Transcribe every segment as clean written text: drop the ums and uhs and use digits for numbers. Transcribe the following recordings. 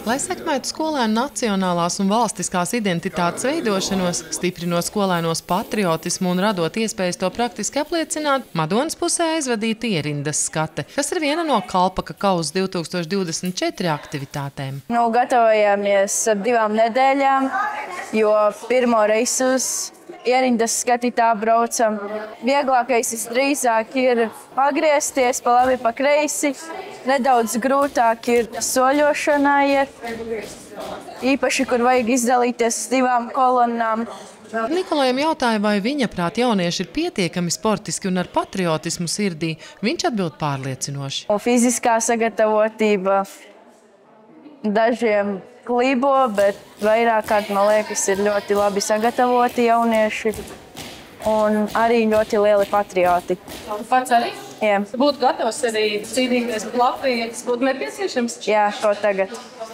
Lai sekmētu skolēnu nacionālās un valstiskās identitātes veidošanos, stiprinot skolēnos patriotismu un radot iespējas to praktiski apliecināt, Madonas pusē aizvadīta ierindas skate, kas ir viena no Kalpaka kauzas 2024 aktivitātēm. Gatavojāmies ap 2 nedēļām, jo pirmo reizi uz ierindas skati tā braucam. Vieglākais visdrīzāk ir pagriezties pa labi, pa kreisi. Nedaudz grūtāk ir soļošanā iet. Īpaši, kur vajag izdalīties uz 2 kolonnām. Nikolajam jautāja, vai viņa prāt jaunieši ir pietiekami sportiski un ar patriotismu sirdī. Viņš atbild pārliecinoši. Fiziskā sagatavotība dažiem klibo, bet vairāk kārt, man liekas, ir ļoti labi sagatavoti jaunieši un arī ļoti lieli patrioti. Pats arī? Jā. Būtu gatavs arī cīnīties par Latviju, tas būtu nepieciešams? Jā, šo tagad.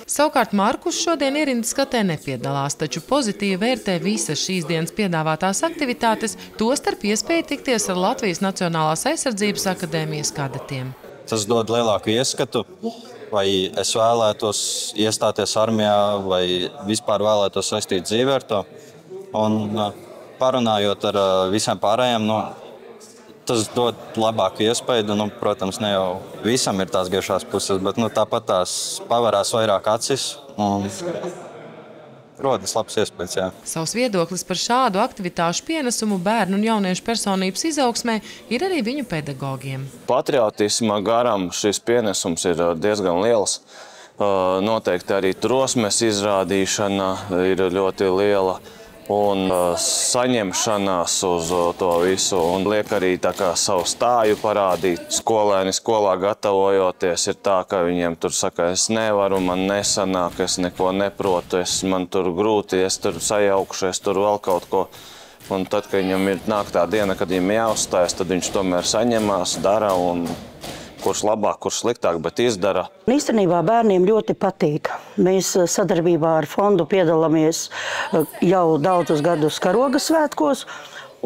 Savukārt Markus šodien ierindas skatē nepiedalās, taču pozitīvi vērtē visas šīs dienas piedāvātās aktivitātes, tostarp iespēju tikties ar Latvijas Nacionālās aizsardzības akadēmijas kadetiem. Tas dod lielāku ieskatu, vai es vēlētos iestāties armijā, vai vispār vēlētos saistīt dzīvi ar to. Un parunājot ar visiem pārējiem, tas dod labāku iespēju. Protams, ne jau visam ir tās gaišās puses, bet tāpat tās pavarās vairāk acis. Rodas labs iespējas, jā. Savs viedoklis par šādu aktivitāšu pienesumu bērnu un jauniešu personības izaugsmē ir arī viņu pedagogiem. Patriotisma garam šis pienesums ir diezgan liels. Noteikti arī drosmes izrādīšana ir ļoti liela un saņemšanās uz to visu. Un liek arī savu stāju parādīt. Skolēni skolā gatavojoties ir tā, ka viņiem tur saka, es nevaru, man nesanāk, es neko neprotu, man tur grūti, es tur sajaukšu, es tur vēl kaut ko. Un tad, kad viņam ir nāk tā diena, kad viņam jāuzstājas, tad viņš tomēr saņemās, dara un kurš labāk, kurš sliktāk, bet izdara. Īstenībā bērniem ļoti patīk. Mēs sadarbībā ar fondu piedalāmies jau daudzus gadus karoga svētkos.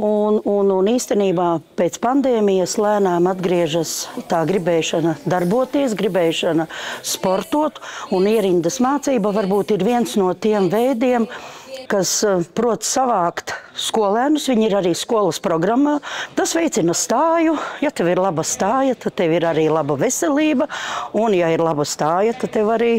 Un īstenībā pēc pandēmijas lēnām atgriežas tā gribēšana darboties, gribēšana sportot. Un ierindas mācība varbūt ir viens no tiem veidiem, kas prot savākt skolēnus. Viņi ir arī skolas programmā. Tas veicina stāju. Ja tev ir laba stāja, tad tev ir arī laba veselība. Un ja ir laba stāja, tad tev arī,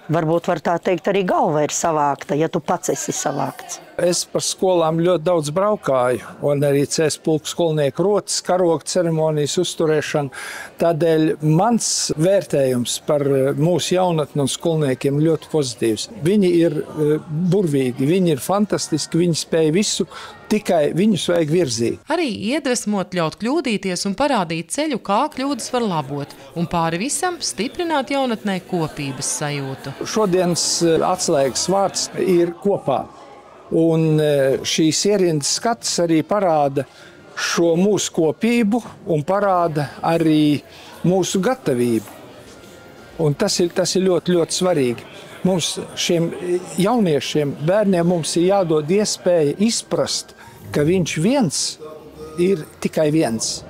varbūt var tā teikt, arī galva ir savākta, ja tu pats esi savākts. Es par skolām ļoti daudz braukāju, un arī CS pulku skolnieku rotas, karoga ceremonijas uzturēšanu. Tādēļ mans vērtējums par mūsu jaunatni un skolniekiem ļoti pozitīvs. Viņi ir burvīgi, viņi ir fantastiski, viņi spēj visu, tikai viņus vajag virzīt. Arī iedvesmot, ļaut kļūdīties un parādīt ceļu, kā kļūdas var labot, un pāri visam stiprināt jaunatnē kopības sajūtu. Šodienas atslēgas vārds ir kopā. Un šīs ierindas skats arī parāda šo mūsu kopību un parāda arī mūsu gatavību. Un tas ir ļoti, ļoti svarīgi. Mums šiem jauniešiem, bērniem mums ir jādod iespēja izprast, ka viņš viens ir tikai viens,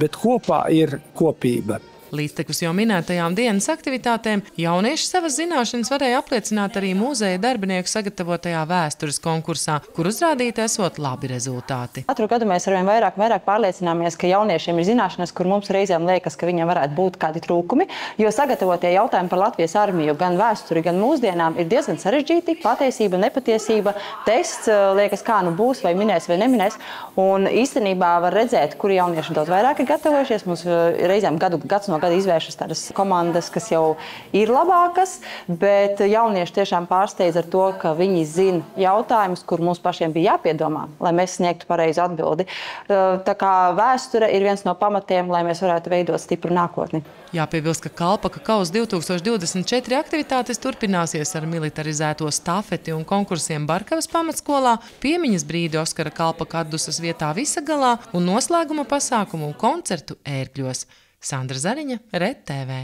bet kopā ir kopība. Līdztekus jau minētajām dienas aktivitātēm, jaunieši savas zināšanas varēja apliecināt arī muzeja darbinieku sagatavotajā vēstures konkursā, kur uzrādīti esot labi rezultāti. Katru gadu mēs arvien vairāk pārliecināmies, ka jauniešiem ir zināšanas, kur mums reizēm liekas, ka viņiem varētu būt kādi trūkumi, jo sagatavotie jautājumi par Latvijas armiju, gan vēsturi, gan mūsdienām ir diezgan sarežģīti. Patiesība, nepatiesība, tests, liekas, kā nu būs, vai minēs vai neminēs. Un īstenībā var redzēt, kuri jaunieši daudz vairāk ir gatavojušies. Mums reizēm gads no gada izvēršas tādas komandas, kas jau ir labākas, bet jaunieši tiešām pārsteidz ar to, ka viņi zina jautājumus, kur mums pašiem bija jāpiedomā, lai mēs sniegtu pareizu atbildi. Tā kā vēsture ir viens no pamatiem, lai mēs varētu veidot stipru nākotni. Jāpiebilst, ka Kalpaka kauzas 2024 aktivitātes turpināsies ar militarizēto stafeti un konkursiem Barkavas pamatskolā, piemiņas brīdi Oskara Kalpaka atdusas vietā Visagalā un noslēguma pasākumu un koncertu Ērgļos. Sandra Zariņa, RED TV.